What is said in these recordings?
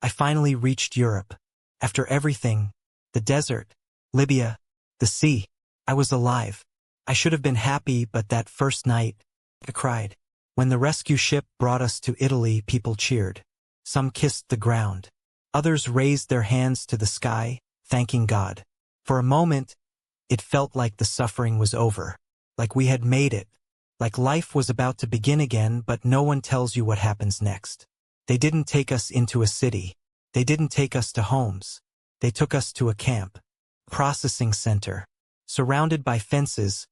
I finally reached Europe. After everything, the desert, Libya, the sea, I was alive. I should have been happy, but that first night, I cried. When the rescue ship brought us to Italy, people cheered. Some kissed the ground. Others raised their hands to the sky, thanking God. For a moment, it felt like the suffering was over, like we had made it, like life was about to begin again, but no one tells you what happens next. They didn't take us into a city. They didn't take us to homes. They took us to a camp, processing center, surrounded by fences,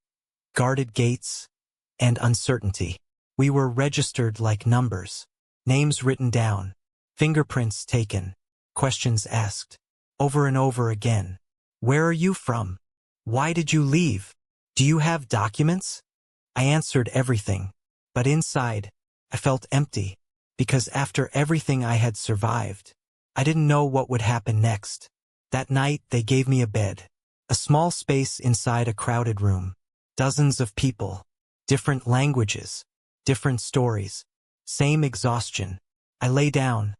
guarded gates, and uncertainty. We were registered like numbers, names written down, fingerprints taken, questions asked, over and over again. Where are you from? Why did you leave? Do you have documents? I answered everything, but inside, I felt empty, because after everything I had survived, I didn't know what would happen next. That night, they gave me a bed, a small space inside a crowded room, dozens of people, different languages, different stories, same exhaustion. I lay down,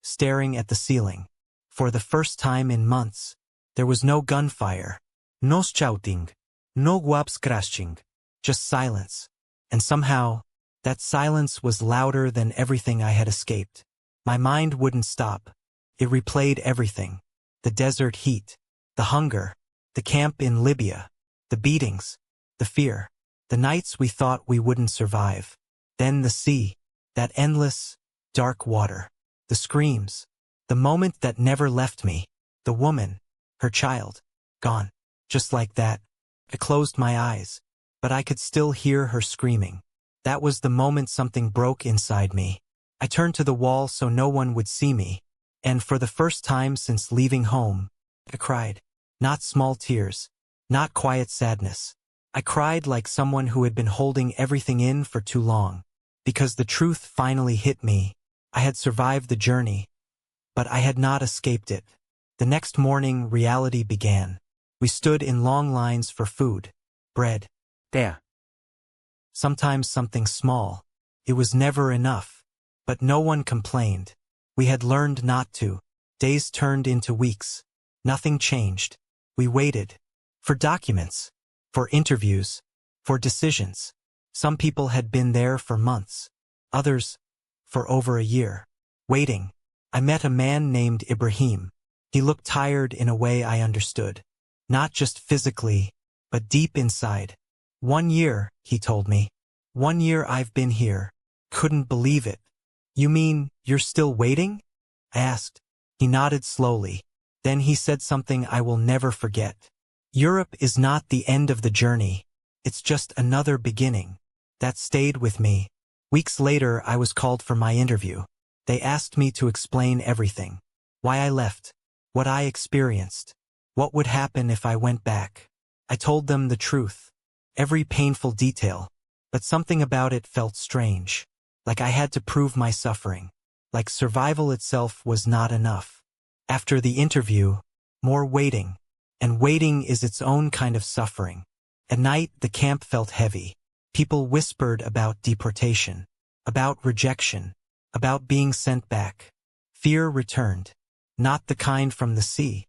staring at the ceiling. For the first time in months, there was no gunfire, no shouting, no guaps crashing, just silence. And somehow, that silence was louder than everything I had escaped. My mind wouldn't stop. It replayed everything. The desert heat, the hunger, the camp in Libya, the beatings, the fear, the nights we thought we wouldn't survive. Then the sea, that endless, dark water, the screams, the moment that never left me, the woman, her child, gone. Just like that, I closed my eyes, but I could still hear her screaming. That was the moment something broke inside me. I turned to the wall so no one would see me, and for the first time since leaving home, I cried. Not small tears, not quiet sadness. I cried like someone who had been holding everything in for too long, because the truth finally hit me. I had survived the journey, but I had not escaped it. The next morning, reality began. We stood in long lines for food, bread. Der. Sometimes something small. It was never enough. But no one complained. We had learned not to. Days turned into weeks. Nothing changed. We waited. For documents. For interviews. For decisions. Some people had been there for months. Others, for over a year. Waiting. I met a man named Ibrahim. He looked tired in a way I understood. Not just physically, but deep inside. 1 year, he told me. 1 year I've been here. Couldn't believe it. You mean, you're still waiting? I asked. He nodded slowly. Then he said something I will never forget. Europe is not the end of the journey. It's just another beginning. That stayed with me. Weeks later, I was called for my interview. They asked me to explain everything. Why I left. What I experienced. What would happen if I went back. I told them the truth. Every painful detail. But something about it felt strange. Like I had to prove my suffering. Like survival itself was not enough. After the interview, more waiting. And waiting is its own kind of suffering. At night, the camp felt heavy. People whispered about deportation. About rejection. About being sent back. Fear returned. Not the kind from the sea.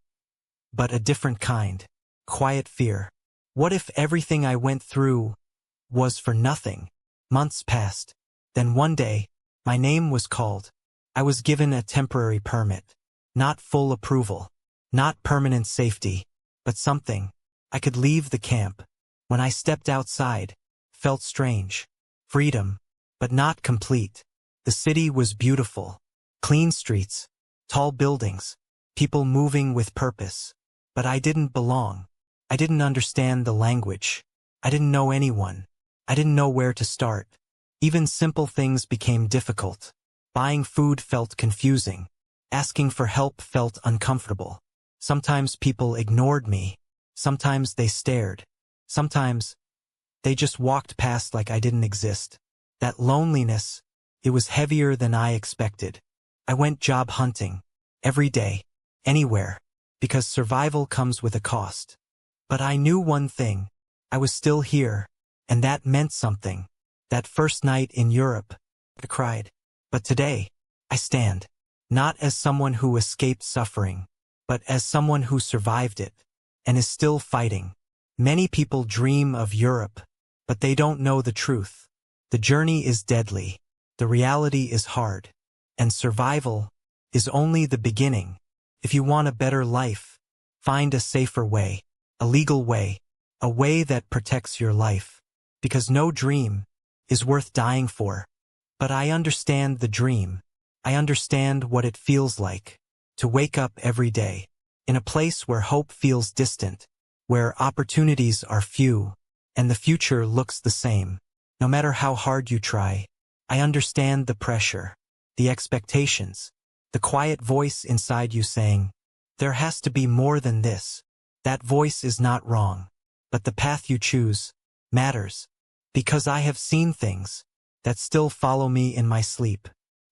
But a different kind. Quiet fear. What if everything I went through was for nothing? Months passed. Then one day, my name was called. I was given a temporary permit. Not full approval. Not permanent safety. But something. I could leave the camp. When I stepped outside, felt strange. Freedom. But not complete. The city was beautiful. Clean streets. Tall buildings. People moving with purpose. But I didn't belong. I didn't understand the language. I didn't know anyone. I didn't know where to start. Even simple things became difficult. Buying food felt confusing. Asking for help felt uncomfortable. Sometimes people ignored me. Sometimes they stared. Sometimes they just walked past like I didn't exist. That loneliness, it was heavier than I expected. I went job hunting. Every day. Anywhere. Because survival comes with a cost. But I knew one thing. I was still here. And that meant something. That first night in Europe, I cried. But today, I stand. not as someone who escaped suffering, but as someone who survived it and is still fighting. Many people dream of Europe, but they don't know the truth. The journey is deadly, the reality is hard, and survival is only the beginning. If you want a better life, find a safer way, a legal way, a way that protects your life, because no dream is worth dying for. But I understand the dream. I understand what it feels like to wake up every day in a place where hope feels distant, where opportunities are few, and the future looks the same. No matter how hard you try, I understand the pressure, the expectations, the quiet voice inside you saying, there has to be more than this. That voice is not wrong, but the path you choose matters, because I have seen things that still follow me in my sleep.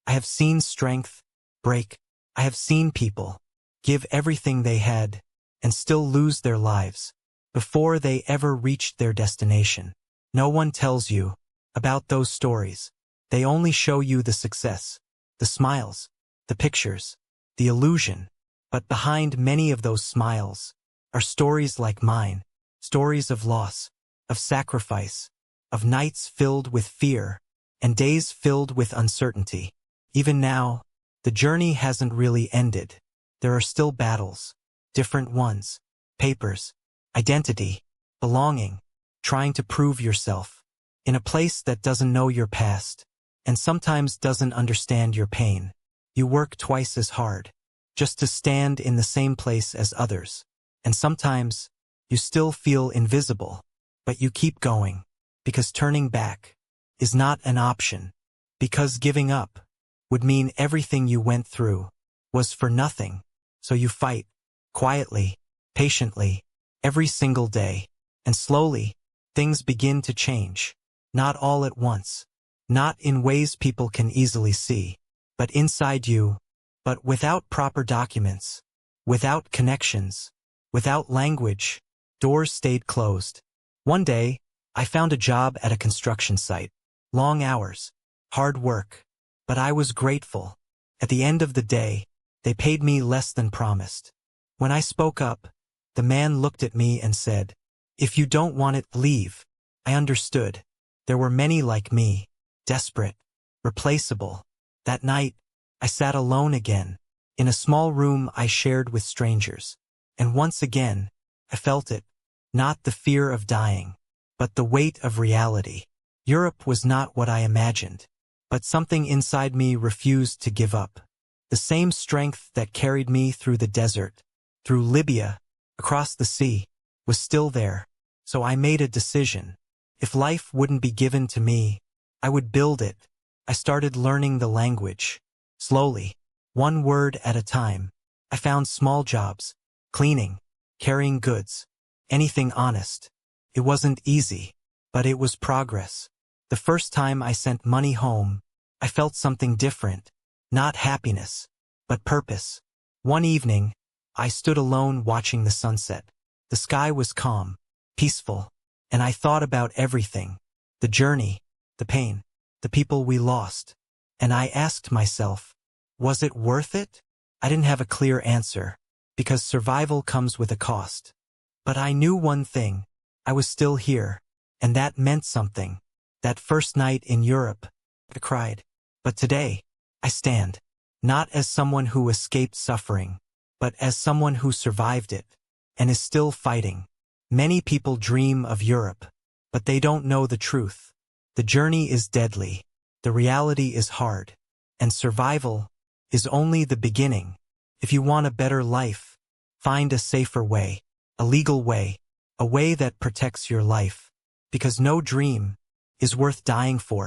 I have seen strength break. I have seen people give everything they had and still lose their lives before they ever reached their destination. No one tells you about those stories. They only show you the success, the smiles, the pictures, the illusion. But behind many of those smiles are stories like mine, stories of loss, of sacrifice, of nights filled with fear and days filled with uncertainty. Even now, the journey hasn't really ended. There are still battles, different ones, papers, identity, belonging, trying to prove yourself in a place that doesn't know your past and sometimes doesn't understand your pain. You work twice as hard just to stand in the same place as others. And sometimes you still feel invisible, but you keep going because turning back is not an option, because giving up would mean everything you went through was for nothing. So you fight, quietly, patiently, every single day. And slowly, things begin to change. Not all at once. Not in ways people can easily see. But inside you. But without proper documents. Without connections. Without language. Doors stayed closed. One day, I found a job at a construction site. Long hours. Hard work. But I was grateful. At the end of the day, they paid me less than promised. When I spoke up, the man looked at me and said, "If you don't want it, leave." I understood. There were many like me, desperate, replaceable. That night, I sat alone again, in a small room I shared with strangers. And once again, I felt it, not the fear of dying, but the weight of reality. Europe was not what I imagined. But something inside me refused to give up. The same strength that carried me through the desert, through Libya, across the sea, was still there. So I made a decision. If life wouldn't be given to me, I would build it. I started learning the language. Slowly, one word at a time. I found small jobs, cleaning, carrying goods, anything honest. It wasn't easy, but it was progress. The first time I sent money home, I felt something different. Not happiness, but purpose. One evening, I stood alone watching the sunset. The sky was calm, peaceful, and I thought about everything. The journey, the pain, the people we lost. And I asked myself, was it worth it? I didn't have a clear answer, because survival comes with a cost. But I knew one thing. I was still here, and that meant something. That first night in Europe, I cried. But today, I stand, not as someone who escaped suffering, but as someone who survived it, and is still fighting. Many people dream of Europe, but they don't know the truth. The journey is deadly, the reality is hard, and survival is only the beginning. If you want a better life, find a safer way, a legal way, a way that protects your life, because no dream is worth dying for.